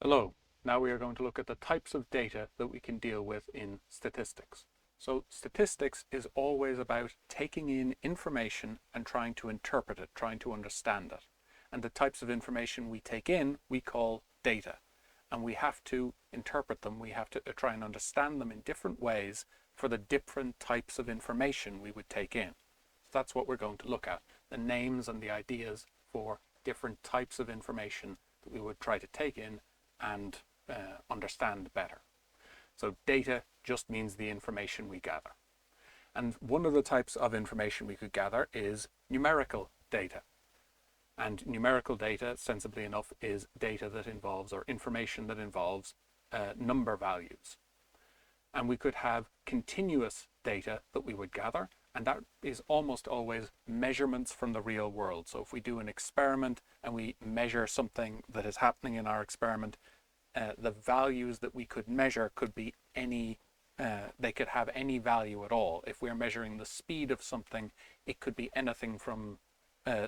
Hello. Now we are going to look at the types of data that we can deal with in statistics. So statistics is always about taking in information and trying to interpret it, trying to understand it. And the types of information we take in, we call data. And we have to interpret them, we have to try and understand them in different ways for the different types of information we would take in. So that's what we're going to look at, the names and the ideas for different types of information that we would try to take in and understand better. So data just means the information we gather. And one of the types of information we could gather is numerical data. And numerical data, sensibly enough, is data that involves, or information that involves, number values. And we could have continuous data that we would gather, and that is almost always measurements from the real world. So if we do an experiment and we measure something that is happening in our experiment, the values that we could measure could be they could have any value at all. If we're measuring the speed of something, it could be anything from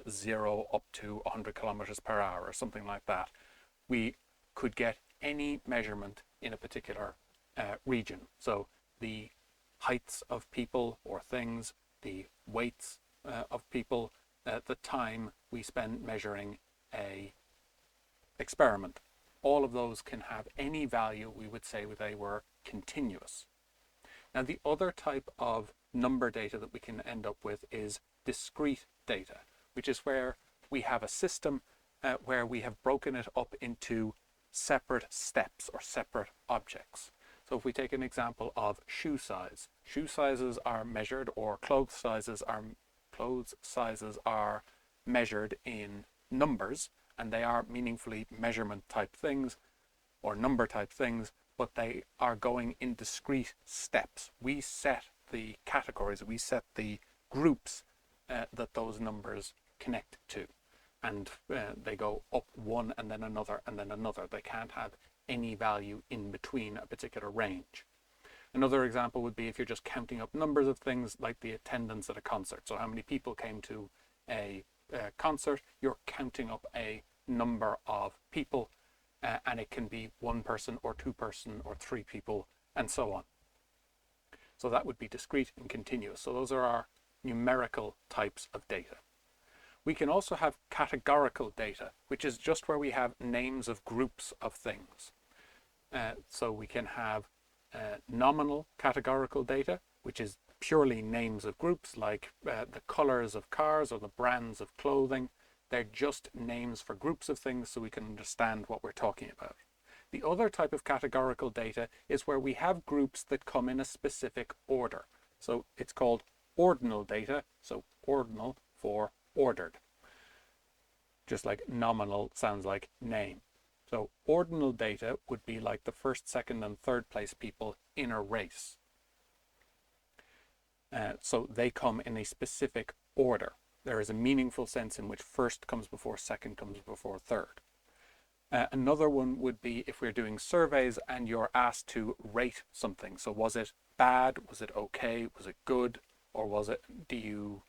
0 up to 100 kilometers per hour or something like that. We could get any measurement in a particular region. So the heights of people or things, the weights of people, the time we spend measuring a experiment. All of those can have any value. We would say they were continuous. Now the other type of number data that we can end up with is discrete data, which is where we have a system where we have broken it up into separate steps or separate objects. So if we take an example of shoe size, shoe sizes are measured, or clothes sizes are measured in numbers, and they are meaningfully measurement type things or number type things, but they are going in discrete steps. We set the categories, we set the groups that those numbers connect to, and they go up one and then another and then another. They can't have any value in between a particular range. Another example would be if you're just counting up numbers of things, like the attendance at a concert. So how many people came to a concert, you're counting up a number of people, and it can be one person or two person or three people and so on. So that would be discrete and continuous. So those are our numerical types of data. We can also have categorical data, which is just where we have names of groups of things. So we can have nominal categorical data, which is purely names of groups, like the colors of cars or the brands of clothing. They're just names for groups of things, so we can understand what we're talking about. The other type of categorical data is where we have groups that come in a specific order. So it's called ordinal data, so ordinal for ordered. Just like nominal sounds like name. So ordinal data would be like the first, second, and third place people in a race. So they come in a specific order. There is a meaningful sense in which first comes before second comes before third. Another one would be if we're doing surveys and you're asked to rate something. So was it bad? Was it okay? Was it good? Or was it, do you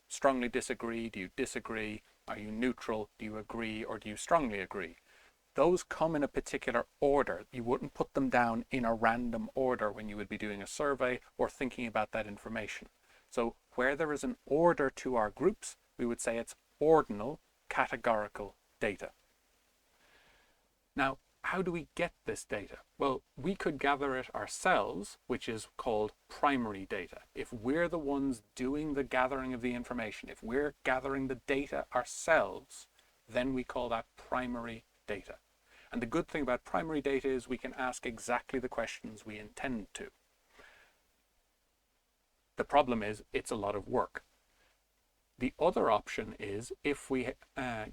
strongly disagree? Do you disagree? Are you neutral? Do you agree? Or do you strongly agree? Those come in a particular order. You wouldn't put them down in a random order when you would be doing a survey or thinking about that information. So where there is an order to our groups, we would say it's ordinal categorical data. Now, how do we get this data? Well, we could gather it ourselves, which is called primary data. If we're the ones doing the gathering of the information, if we're gathering the data ourselves, then we call that primary data. And the good thing about primary data is we can ask exactly the questions we intend to. The problem is it's a lot of work. The other option is if we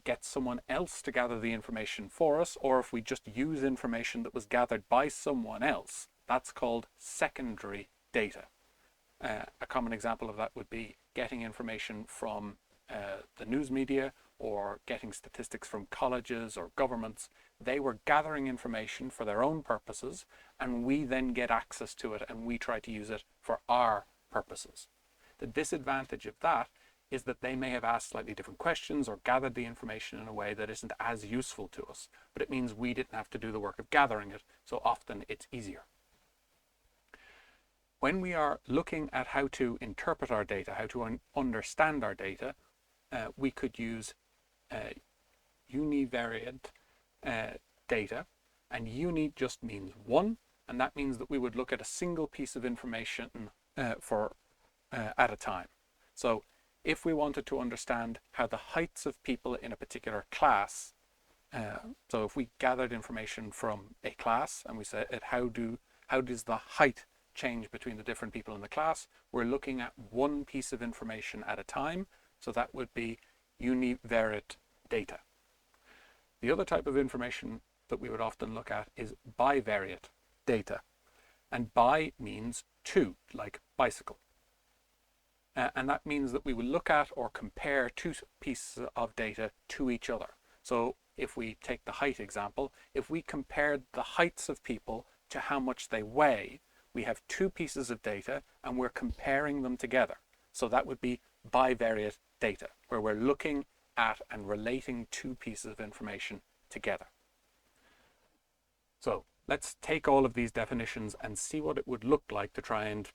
get someone else to gather the information for us, or if we just use information that was gathered by someone else. That's called secondary data. A common example of that would be getting information from the news media, or getting statistics from colleges or governments. They were gathering information for their own purposes, and we then get access to it and we try to use it for our purposes. The disadvantage of that is that they may have asked slightly different questions or gathered the information in a way that isn't as useful to us, but it means we didn't have to do the work of gathering it, so often it's easier. When we are looking at how to interpret our data, how to understand our data, we could use univariate data, and uni just means one, and that means that we would look at a single piece of information at a time. So if we wanted to understand how the heights of people in a particular class, so if we gathered information from a class and we said how does the height change between the different people in the class, we're looking at one piece of information at a time, so that would be univariate data. The other type of information that we would often look at is bivariate data, and bi means two, like bicycle. And that means that we will look at or compare two pieces of data to each other. So if we take the height example, if we compared the heights of people to how much they weigh, we have two pieces of data and we're comparing them together. So that would be bivariate data, where we're looking at and relating two pieces of information together. So let's take all of these definitions and see what it would look like to try and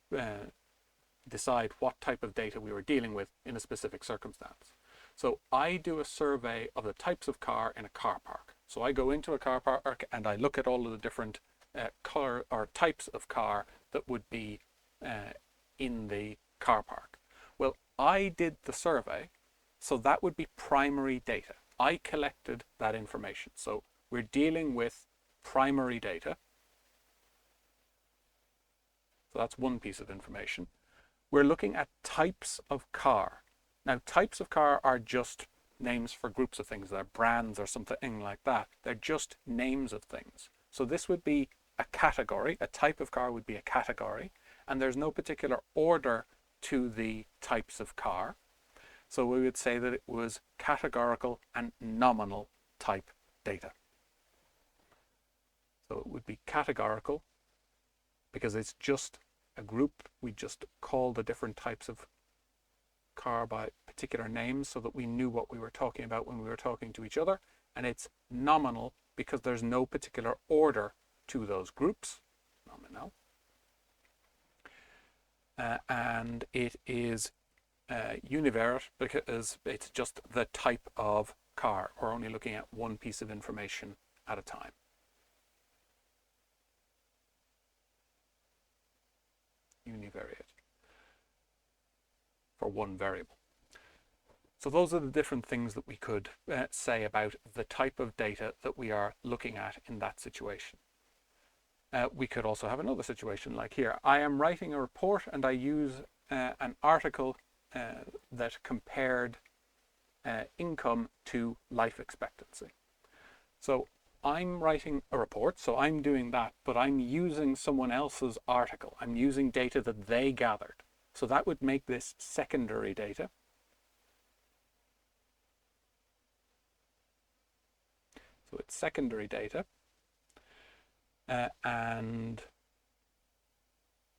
decide what type of data we were dealing with in a specific circumstance. So I do a survey of the types of car in a car park. So I go into a car park and I look at all of the different color or types of car that would be in the car park. Well, I did the survey, so that would be primary data. I collected that information. So we're dealing with primary data. So that's one piece of information. We're looking at types of car. Now, types of car are just names for groups of things. They're brands or something like that. They're just names of things. So this would be a category. A type of car would be a category, and there's no particular order to the types of car. So we would say that it was categorical and nominal type data. So it would be categorical because it's just a group. We just call the different types of car by particular names so that we knew what we were talking about when we were talking to each other. And it's nominal because there's no particular order to those groups. Nominal. And it is univariate because it's just the type of car. We're only looking at one piece of information at a time. Univariate for one variable. So those are the different things that we could say about the type of data that we are looking at in that situation. We could also have another situation like here. I am writing a report and I use an article that compared income to life expectancy. So I'm writing a report, so I'm doing that, but I'm using someone else's article. I'm using data that they gathered. So that would make this secondary data. So it's secondary data. And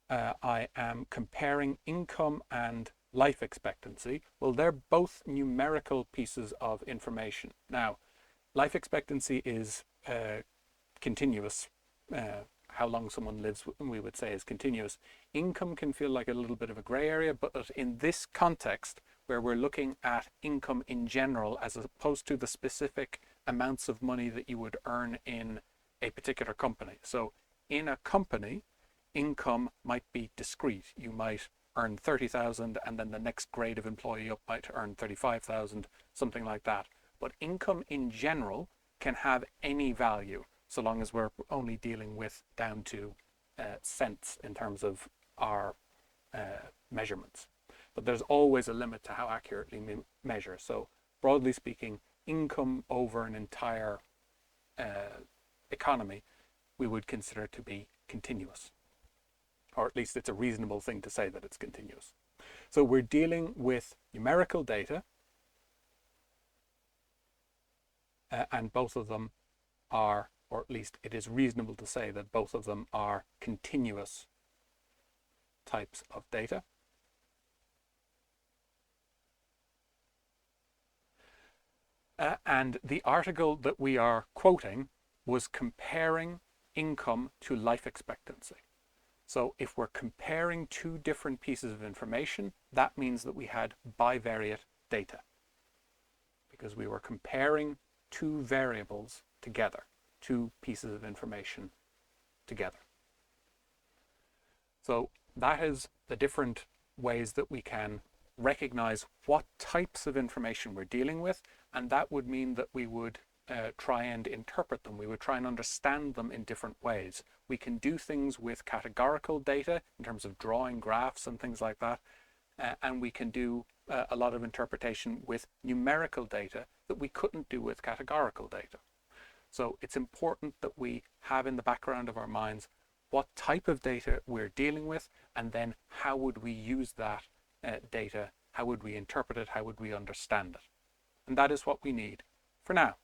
I am comparing income and life expectancy. Well, they're both numerical pieces of information. Now, life expectancy is continuous. How long someone lives, we would say, is continuous. Income can feel like a little bit of a gray area, but in this context, where we're looking at income in general, as opposed to the specific amounts of money that you would earn in a particular company. So in a company, income might be discrete. You might earn 30,000 and then the next grade of employee up might earn 35,000, something like that. But income in general can have any value, so long as we're only dealing with down to cents in terms of our measurements. But there's always a limit to how accurately we measure. So broadly speaking, income over an entire economy, we would consider to be continuous. Or at least it's a reasonable thing to say that it's continuous. So we're dealing with numerical data, and both of them are, or at least it is reasonable to say that both of them are continuous types of data. And the article that we are quoting was comparing income to life expectancy. So if we're comparing two different pieces of information, that means that we had bivariate data, because we were comparing two variables together, two pieces of information together. So that is the different ways that we can recognize what types of information we're dealing with, and that would mean that we would try and interpret them. We would try and understand them in different ways. We can do things with categorical data in terms of drawing graphs and things like that, and we can do a lot of interpretation with numerical data that we couldn't do with categorical data. So it's important that we have in the background of our minds what type of data we're dealing with, and then how would we use that data, how would we interpret it, how would we understand it. And that is what we need for now.